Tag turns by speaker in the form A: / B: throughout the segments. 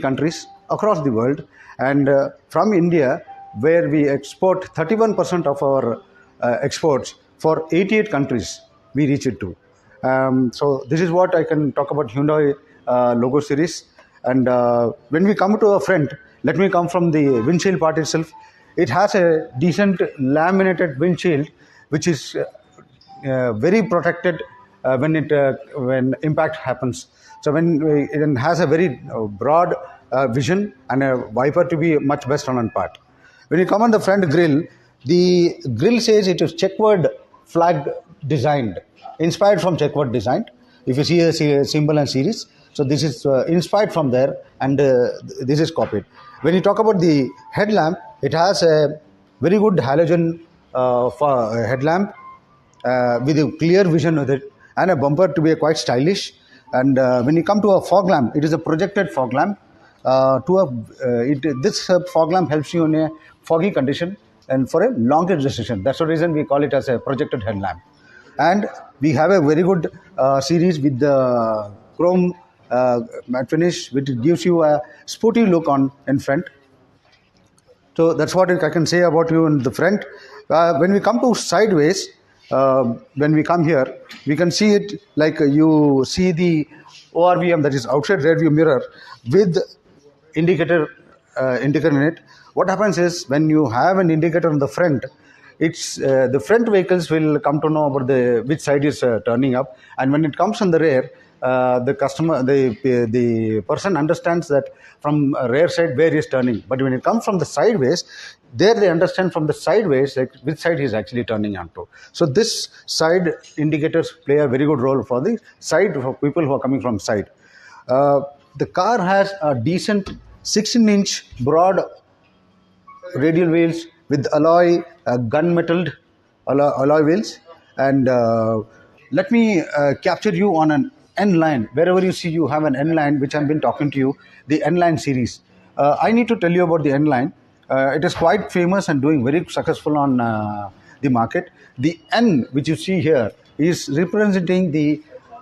A: countries across the world, and from India, where we export 31% of our exports for 88 countries, we reach it to. So this is what I can talk about Hyundai logo series. And when we come to a front, let me come from the windshield part itself. It has a decent laminated windshield, which is very protected when impact happens. So it has a very broad vision and a wiper to be much best on part. When you come on the front grille, the grille says it is checkered flag designed, inspired from checkered design. If you see a symbol and series, so this is inspired from there, and this is copied. When you talk about the headlamp, it has a very good halogen headlamp with a clear vision with it, and a bumper to be quite stylish. And when you come to a fog lamp, it is a projected fog lamp. This fog lamp helps you in a foggy condition and for a longer duration. That's the reason we call it as a projected headlamp. And we have a very good series with the chrome matte finish, which gives you a sporty look in front. So that's what I can say about you in the front. When we come to sideways, when we come here, we can see it like you see the ORVM, that is outside rear view mirror, with indicator in it. What happens is, when you have an indicator on the front, it's the front vehicles will come to know about which side is turning up, and when it comes on the rear, the person understands that from rear side where he is turning. But when it comes from the sideways, there they understand from the sideways like which side he is actually turning onto. So this side indicators play a very good role for the side, for people who are coming from side. The car has a decent 16-inch broad radial wheels with alloy gunmetaled alloy wheels, and let me capture you on an N line. Wherever you see you have an N line, which I've been talking to you, the N line series. I need to tell you about the N line. It is quite famous and doing very successful on the market. The N which you see here is representing the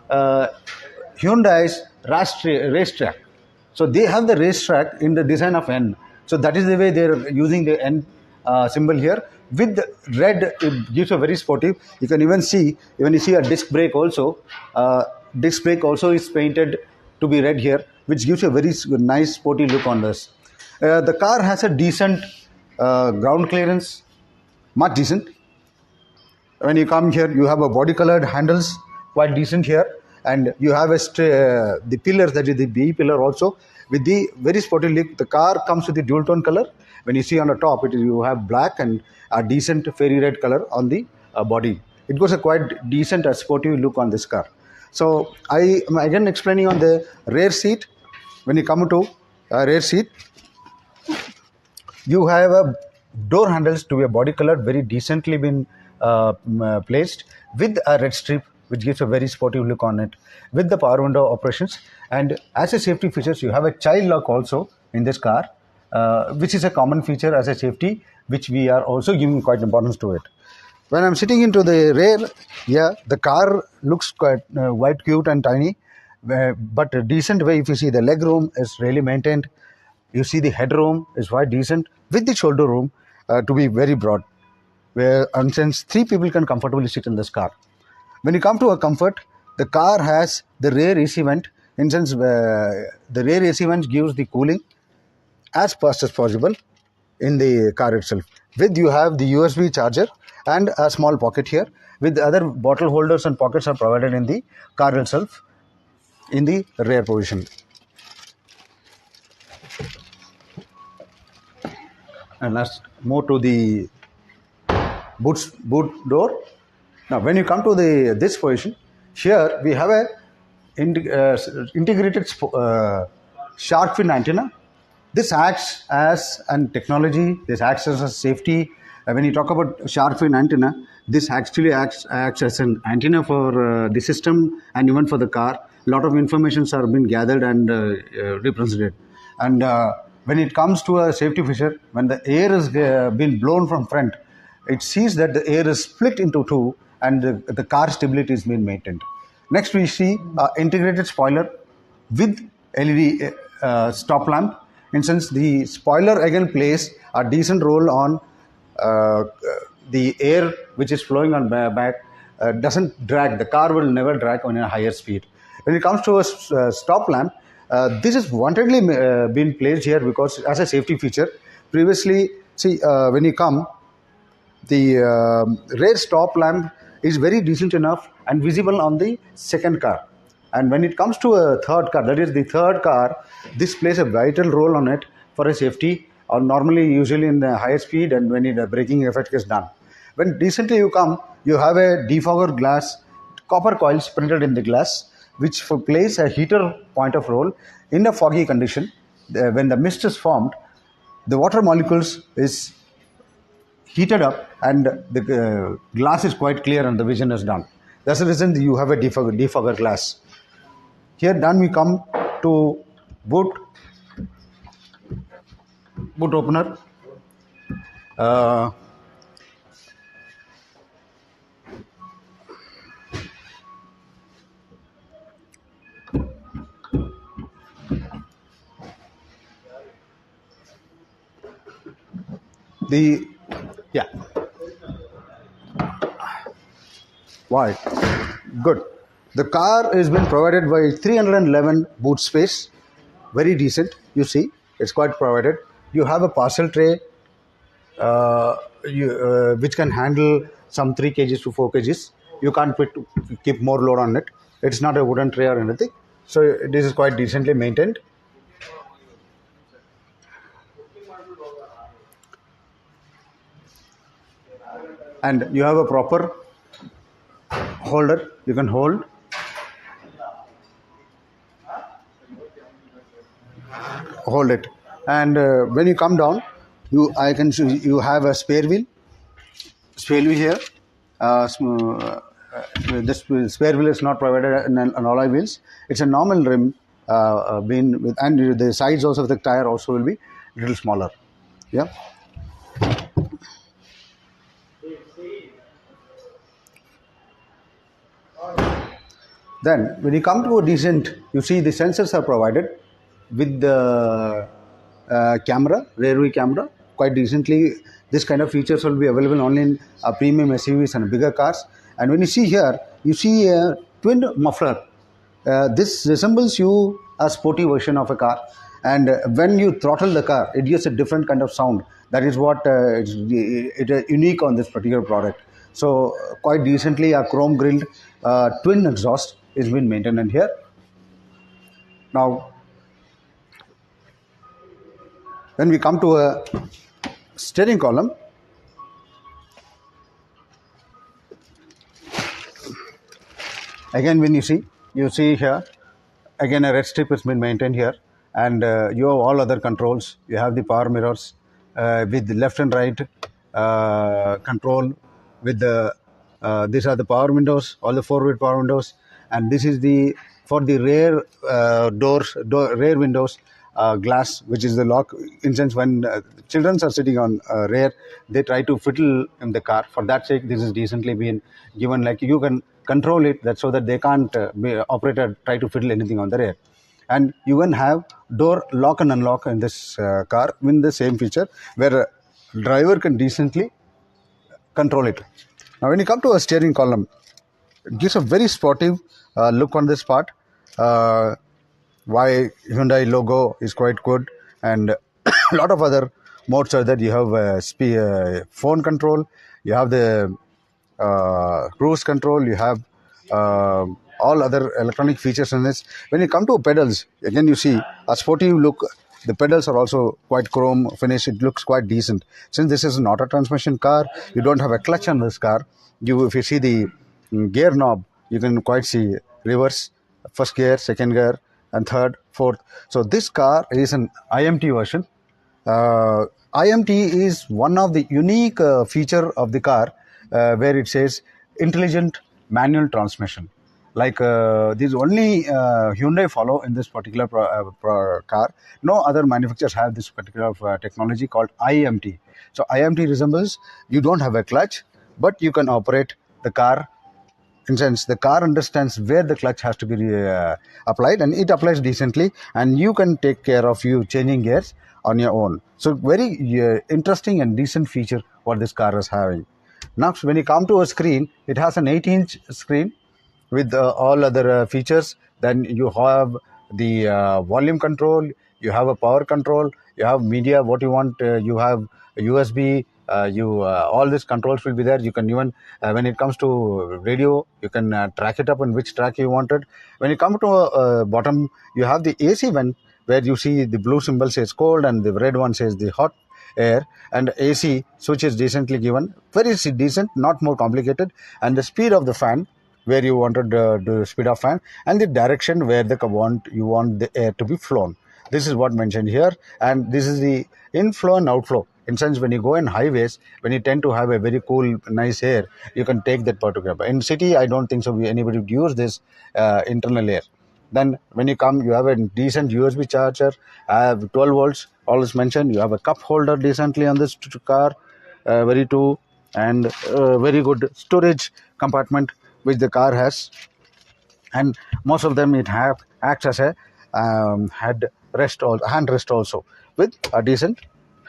A: Hyundai's racetrack. So they have the racetrack in the design of N. So that is the way they are using the N symbol here. With red, it gives a very sportive. You can even see, when you see a disc brake also, disc brake also is painted to be red here, which gives a very nice sporty look on this. The car has a decent ground clearance, much decent. When you come here, you have a body colored handles, quite decent here, and you have the pillars, that is the B pillar also, with the very sporty look. The car comes with the dual tone color. When you see on the top, you have black and a decent fairy red color on the body. It goes a quite decent sporty look on this car. So I am again explaining on the rear seat. When you come to rear seat, you have a door handles to be a body colored, very decently been placed with a red strip, which gives a very sportive look on it, with the power window operations. And as a safety features, you have a child lock also in this car, which is a common feature as a safety, which we are also giving quite importance to it. When I'm sitting into the rear, yeah, the car looks quite cute and tiny, but a decent way. If you see, the leg room is really maintained. You see the headroom is quite decent, with the shoulder room to be very broad, where and since 3 people can comfortably sit in this car. When you come to a comfort, the car has the rear AC vent. In sense, the rear AC vent gives the cooling as fast as possible in the car itself. With you have the USB charger and a small pocket here, with other bottle holders and pockets are provided in the car itself in the rear position. And let's move to the boot door. Now, when you come to this position, here we have a integrated shark fin antenna. This acts as a technology. This acts as a safety. When you talk about shark fin antenna, this actually acts as an antenna for the system and even for the car. A lot of information are being gathered and represented. And when it comes to a safety feature, when the air is being blown from front, it sees that the air is split into two, and the car stability is being maintained. Next, we see integrated spoiler with LED stop lamp. In sense, the spoiler again plays a decent role on uh, the air which is flowing on back doesn't drag. The car will never drag on a higher speed. When it comes to a stop lamp, this is wantedly been placed here because as a safety feature. Previously, see, when you come, the rear stop lamp is very decent enough and visible on the second car. And when it comes to a third car, that is the third car, this plays a vital role on it for a safety, or normally usually in the higher speed and when the braking effect is done. When decently you come, you have a defogger glass, copper coils printed in the glass, which plays a heater point of role in a foggy condition. When the mist is formed, the water molecules is heated up and the glass is quite clear and the vision is done. That's the reason you have a defogger glass. Here done we come to boot opener. The yeah, why good. The car has been provided by 311 boot space, very decent. You see, it's quite provided. You have a parcel tray, which can handle some 3 kgs to 4 kgs. You can't keep more load on it. It's not a wooden tray or anything. So this is quite decently maintained. And you have a proper holder. You can hold. Hold it. And when you come down, I can see you have a spare wheel here. This spare wheel is not provided in alloy wheels. It's a normal rim being with, and the sides also of the tire also will be a little smaller. Yeah. Then when you come to a decent, you see the sensors are provided with the camera, rear view camera, quite decently. This kind of features will be available only in premium SUVs and bigger cars. And when you see here, you see a twin muffler. This resembles you a sporty version of a car. And when you throttle the car, it gives a different kind of sound. That is what it's unique on this particular product. So quite decently, a chrome grilled twin exhaust is been maintained here. Now, when we come to a steering column, again when you see here, again a red strip has been maintained here, and you have all other controls. You have the power mirrors with the left and right control with the these are the power windows, all the 4-way power windows, and this is the for the rear rear windows glass, which is the lock. In sense, when children are sitting on rear, they try to fiddle in the car. For that sake, this is decently been given, like you can control it that so that they can't operator try to fiddle anything on the rear. And you can have door lock and unlock in this car with the same feature, where a driver can decently control it. Now when you come to a steering column, it gives a very sportive look on this part. Why Hyundai logo is quite good, and a lot of other modes are that you have phone control, you have the cruise control, you have all other electronic features in this. When you come to pedals, again you see a sportive look. The pedals are also quite chrome finish. It looks quite decent. Since this is an auto transmission car, you don't have a clutch on this car. If you see the gear knob, you can quite see reverse, first gear, second gear, and third, fourth. So this car is an IMT version. IMT is one of the unique feature of the car where it says intelligent manual transmission. Like this only Hyundai follow in this particular car. No other manufacturers have this particular technology called IMT. So IMT resembles, you don't have a clutch, but you can operate the car in sense the car understands where the clutch has to be applied, and it applies decently, and you can take care of you changing gears on your own. So very interesting and decent feature what this car is having. Now when you come to a screen, it has an 8-inch screen with all other features. Then you have the volume control, you have a power control, you have media what you want, you have USB, you all these controls will be there. You can even when it comes to radio, you can track it up on which track you wanted. When you come to bottom, you have the AC vent, where you see the blue symbol says cold and the red one says the hot air, and AC switch is decently given, very decent, not more complicated. And the speed of the fan, where you wanted the speed of fan, and the direction where you want the air to be flown. This is what mentioned here, and this is the inflow and outflow. In sense, when you go in highways, when you tend to have a very cool, nice air, you can take that particular. In city, I don't think so. Anybody would use this internal air. Then when you come, you have a decent USB charger, have 12 volts, all is mentioned. You have a cup holder decently on this car, very too, and very good storage compartment which the car has. And most of them it acts as a hand rest also, with a decent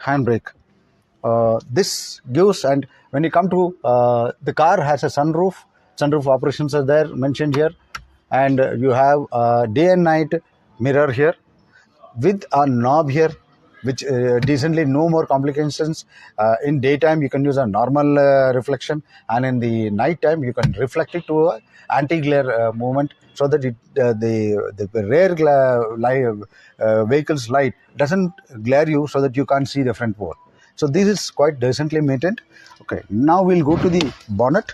A: handbrake. This gives, and when you come to the car has a sunroof operations are there mentioned here, and you have day and night mirror here with a knob here, which decently no more complications. In daytime you can use a normal reflection, and in the night time you can reflect it to a anti-glare movement, so that the rear vehicle's light doesn't glare you, so that you can't see the front wall. So this is quite decently maintained. Okay, now we'll go to the bonnet.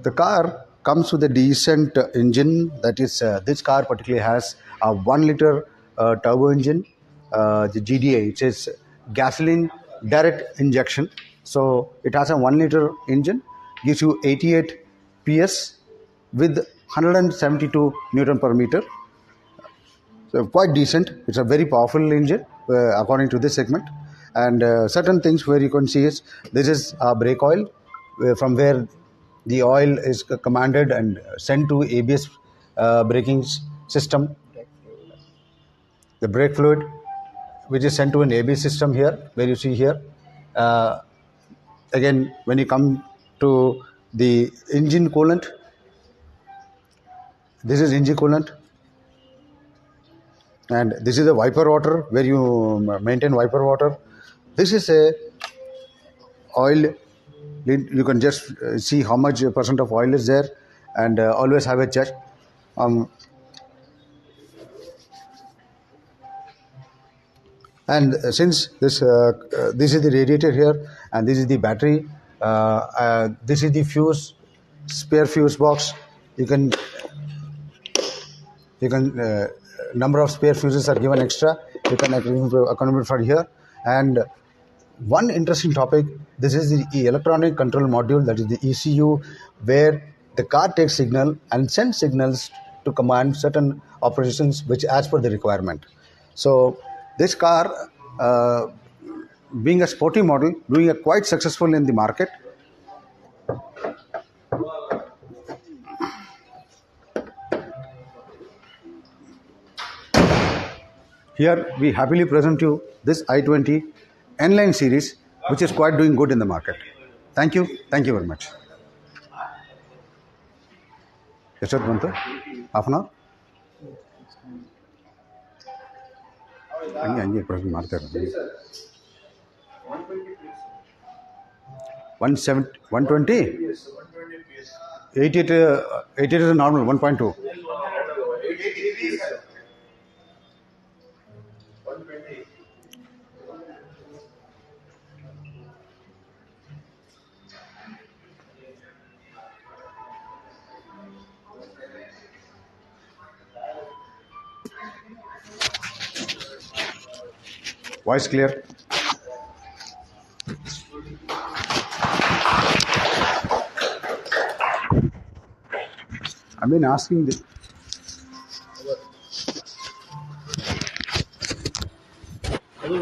A: The car comes with a decent engine. That is, this car particularly has a 1 liter turbo engine, the GDA. It is gasoline direct injection. So it has a 1 liter engine, gives you 88 PS with 172 Newton per meter. So quite decent. It's a very powerful engine according to this segment. And certain things where you can see is this is a brake oil, from where the oil is commanded and sent to ABS braking system. The brake fluid, which is sent to an ABS system here, where you see here. Uh, Again, when you come to the engine coolant, this is engine coolant. And this is a wiper water, where you maintain wiper water. This is a oil. You can just see how much percent of oil is there, and always have a check. And since this is the radiator here, and this is the battery, this is the spare fuse box. You can number of spare fuses are given extra. You can accommodate for here. And one interesting topic, this is the electronic control module, that is the ECU, where the car takes signal and sends signals to command certain operations which as per the requirement. So this car, being a sporty model, doing a quite successful in the market. Here we happily present you this i20 N-Line series, which is quite doing good in the market. Thank you very much. ಎಷ್ಟೊತ್ತು ಬಂತು? Half an hour ಹಂಗೆ present ಮಾಡ್ತಾ ಇರೋದು. 120 88 is normal 1.2. Voice clear? I've been asking the.
B: அது